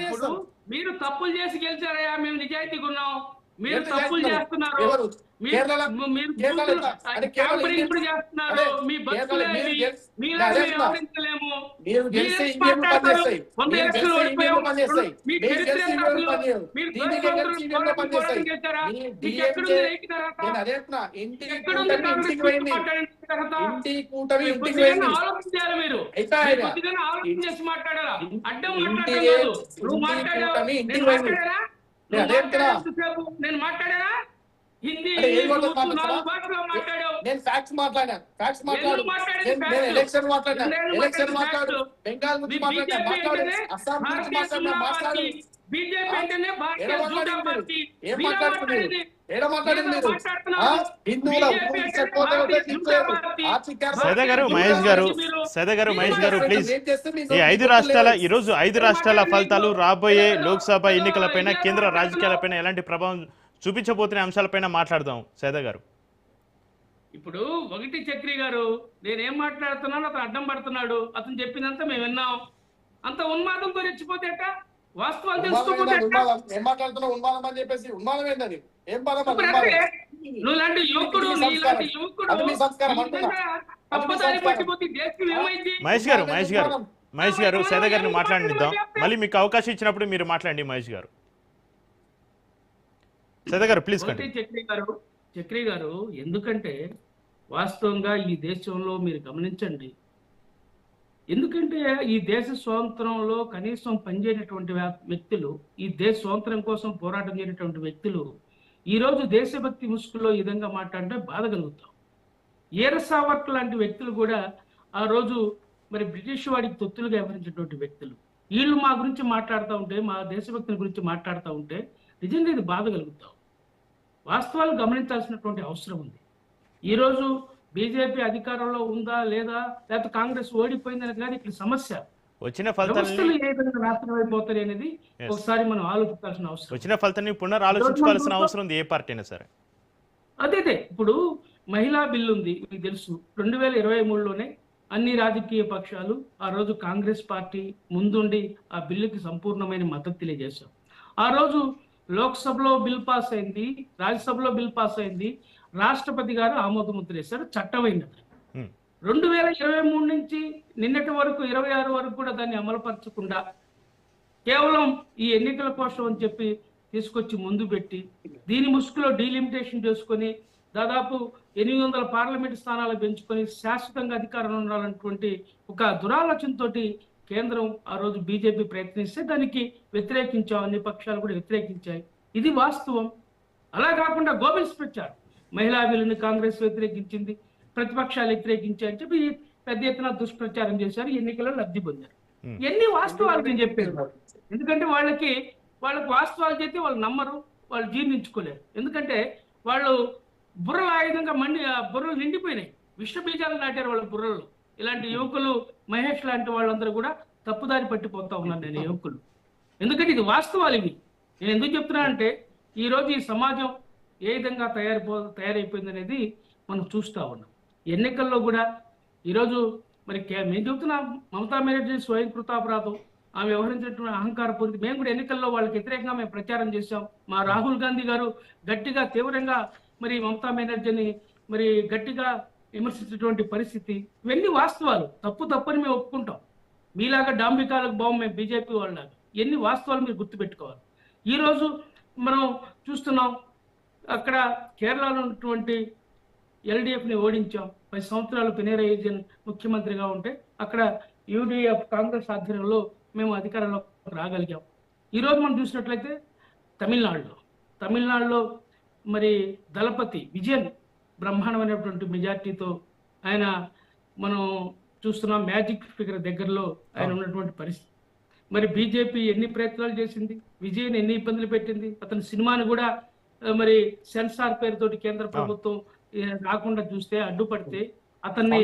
ఇప్పుడు మీరు తప్పులు చేసి గెలిచారయ్యా, మేము నిజాయితీగా ఉన్నాం. మీరు తప్పులు చేస్తున్నారు, ఇప్పుడు చేస్తున్నారు. మీ బతుకులే మీలాగా వ్యవహరించలేము. వంద ఎలక్షన్లు ఓడిపోయాం. మీ చరిత్ర ఎంత అసలు? మీరు పోరాటం చేశారా? మీకు ఎక్కడుంది రైతు అర్హత? ఎక్కడుంది కాంగ్రెస్ ఆలోచించాలి. మీరు కొద్దిగా ఆలోచన చేసి మాట్లాడాలా? అడ్డం మాట్లాడటం కాదు. నువ్వు మాట్లాడావు, నేను మాట్లాడారా? నేను మాట్లాడారా? హిందీ, నాలుగు భాషలో మాట్లాడావు. నేను ఫ్యాక్ట్స్ మాట్లాడాను. ఫ్యాక్ట్స్ మాట్లాడు. నేను ఎలక్షన్ మాట్లాడాను. ఎలక్షన్ మాట్లాడు. బెంగాల్ గురించి మాట్లాడాను. అస్సాం గురించి మాట్లాడు. బీజేపీ అంటేనే భారతీయ జనతా పార్టీ. ఏం మాట్లాడుతున్నారు? ఏడ మాట్లాడింది మీరు? హిందువుల సైదా గారు మహేష్ గారు ప్లీజ్. ఈ రోజు 5 రాష్ట్రాల ఫలితాలు రాబోయే లోక్సభ ఎన్నికలపైన, కేంద్ర రాజకీయాలపైన ఎలాంటి ప్రభావం చూపించబోతున్న అంశాలపైన మాట్లాడదాం సైదా గారు. ఇప్పుడు ఒకటి చక్రి గారు, నేనేం మాట్లాడుతున్నాను, అతను అడ్డం పడుతున్నాడు. అతను చెప్పినంత మేము విన్నాం. అంత ఉన్మాదంతో రెచ్చిపోతేట, వాస్తవాలు తెలుసుకోపోతే ఏం మాట్లాడుతున్నావు? ఉన్మాదం అని చెప్పేసి. ఉన్మాదం ఏంటది? ఏం నువ్వులాంటి యువకుడు, నీలాంటి యువకుడు తప్పదారి పట్టిపోతే దేశం ఏమైంది? మహేష్ గారు సైదా గారిని మాట్లాడిద్దాం. మళ్ళీ మీకు అవకాశం ఇచ్చినప్పుడు మీరు మాట్లాడండి మహేష్ గారు. సైదా గారు ప్లీజ్. చక్రి గారు, ఎందుకంటే వాస్తవంగా ఈ దేశంలో మీరు గమనించండి. ఎందుకంటే ఈ దేశ స్వాతంత్రంలో కనీసం పనిచేయనటువంటి వ్యక్తులు, ఈ దేశ స్వాతంత్రం కోసం పోరాటం చేయనటువంటి వ్యక్తులు ఈరోజు దేశభక్తి ముసుగులో ఈ విధంగా మాట్లాడితే బాధ కలుగుతాం. ఈర సావర్కర్ లాంటి వ్యక్తులు కూడా ఆ రోజు మరి బ్రిటిష్ వాడికి తొత్తులుగా వ్యవహరించినటువంటి వ్యక్తులు. వీళ్ళు మా గురించి మాట్లాడుతూ ఉంటే, మా దేశభక్తిని గురించి మాట్లాడుతూ ఉంటే నిజంగా ఇది బాధ కలుగుతాం. వాస్తవాలు గమనించాల్సినటువంటి అవసరం ఉంది. ఈరోజు బీజేపీ అధికారంలో ఉందా లేదా, లేకపోతే కాంగ్రెస్ ఓడిపోయిందని కాదు ఇక్కడ సమస్య. వచ్చిన ఫలితాలు ఏ విధంగా నాశనం అయిపోతాయి అనేది ఒకసారి మనం ఆలోచించాల్సిన అవసరం. వచ్చిన ఫలితాన్ని పునరాలోచించుకోవాల్సిన అవసరం ఉంది ఏ పార్టీ అయినా సరే. అదే ఇప్పుడు మహిళా బిల్లు ఉంది, మీకు తెలుసు. 2023లోనే అన్ని రాజకీయ పక్షాలు ఆ రోజు కాంగ్రెస్ పార్టీ ముందుండి ఆ బిల్లుకి సంపూర్ణమైన మద్దతు తెలియజేశాం. ఆ రోజు లోక్సభలో బిల్ పాస్ అయింది, రాజ్యసభలో బిల్ పాస్ అయింది, రాష్ట్రపతి గారు ఆమోద ముద్ర వేశారు, చట్టమైనది. 2023 నుంచి నిన్నటి వరకు 26 వరకు కూడా దాన్ని అమలుపరచకుండా కేవలం ఈ ఎన్నికల కోసం అని చెప్పి తీసుకొచ్చి ముందు పెట్టి దీని ముసుగులో డీలిమిటేషన్ చేసుకొని దాదాపు 800 పార్లమెంట్ స్థానాలు పెంచుకొని శాశ్వతంగా అధికారంలో ఉండాలన్నటువంటి ఒక దురాలోచనతో కేంద్రం ఆ రోజు బీజేపీ ప్రయత్నిస్తే దానికి వ్యతిరేకించాం. అన్ని పక్షాలు కూడా వ్యతిరేకించాయి. ఇది వాస్తవం. అలా కాకుండా గోబెల్స్ ప్రచారం, మహిళా బిల్లుని కాంగ్రెస్ వ్యతిరేకించింది, ప్రతిపక్షాలు వ్యతిరేకించాయని చెప్పి పెద్ద ఎత్తున దుష్ప్రచారం చేశారు, ఎన్నికల్లో లబ్ధి పొందారు. ఎన్ని వాస్తవాలు నేను చెప్పాను. ఎందుకంటే వాళ్ళకి వాస్తవాలు చెప్తే వాళ్ళు నమ్మరు, వాళ్ళు జీర్ణించుకోలేరు. ఎందుకంటే వాళ్ళు బుర్రలు ఆ విధంగా బుర్రలు నిండిపోయినాయి, విష బీజాలు నాటారు వాళ్ళ బుర్రలు. ఇలాంటి యువకులు, మహేష్ లాంటి వాళ్ళందరూ కూడా తప్పుదారి పట్టిపోతా ఉన్నారు నేను యువకులు. ఎందుకంటే ఇది వాస్తవాలు. ఇవి నేను ఎందుకు చెప్తున్నా అంటే ఈరోజు ఈ సమాజం ఏ విధంగా తయారైపోయింది అనేది మనం చూస్తూ ఉన్నాం. ఎన్నికల్లో కూడా ఈరోజు మరి మేము చెబుతున్నాం, మమతా బెనర్జీ స్వయం కృతాపరాధం, ఆమె వ్యవహరించినటువంటి అహంకారపూరిత. మేము కూడా ఎన్నికల్లో వాళ్ళకి వ్యతిరేకంగా మేము ప్రచారం చేశాం. మా రాహుల్ గాంధీ గారు గట్టిగా తీవ్రంగా మరి మమతా బెనర్జీని మరి గట్టిగా విమర్శించినటువంటి పరిస్థితి. ఇవన్నీ వాస్తవాలు. తప్పని మేము ఒప్పుకుంటాం. మీలాగా డాంబికాలకు బాగు మేము బీజేపీ వాళ్ళలాగా. ఎన్ని వాస్తవాలు మీరు గుర్తుపెట్టుకోవాలి. ఈరోజు మనం చూస్తున్నాం, అక్కడ కేరళలో ఉన్నటువంటి ఎల్డీఎఫ్ని ఓడించాం. 10 సంవత్సరాలు పినరయి విజయన్ ముఖ్యమంత్రిగా ఉంటే అక్కడ యూడీఎఫ్ కాంగ్రెస్ ఆధ్వర్యంలో మేము అధికారంలో రాగలిగాం. ఈరోజు మనం చూసినట్లయితే తమిళనాడులో మరి దళపతి విజయన్ బ్రహ్మాండమైనటువంటి మెజార్టీతో ఆయన మనం చూస్తున్నాం. మ్యాజిక్ ఫిగర్ దగ్గరలో ఆయన ఉన్నటువంటి పరిస్థితి. మరి బీజేపీ ఎన్ని ప్రయత్నాలు చేసింది, విజయన్ ఎన్ని ఇబ్బందులు పెట్టింది. అతని సినిమాని కూడా మరి సెన్సార్ పేరుతోటి కేంద్ర ప్రభుత్వం రాకుండా చూస్తే అడ్డుపడితే అతన్ని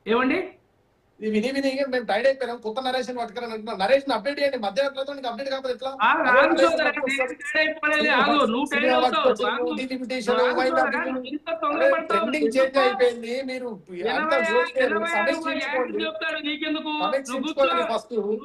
ఏమండి ఇది విని విని మేము టైడ్ అయిపోయినాం. కొత్త నరేషన్ పట్టుకుని అంటున్నాం. నరేషన్ అప్డేట్ చేయండి. మధ్యరాత్రితో నీకు అప్డేట్ కాకపోతే ఎట్లా? ఆగు సోదరా, నేను టైడ్ అయిపోలేదు. ఆగు, నువ్వు టైడ్ అవుతావు. ఆగు. ఇంత తొందరపడతావు. ట్రెండింగ్ చేంజ్ అయిపోయింది. మీరు అంతా ఎనభై జోక్ చేయరు. ఎనభై సమీక్షించుకోండి. చెప్తాడు నీకెందుకు? నువ్వు సమీక్షించుకోండి కూర్చో. ఫస్ట్. నువ్వు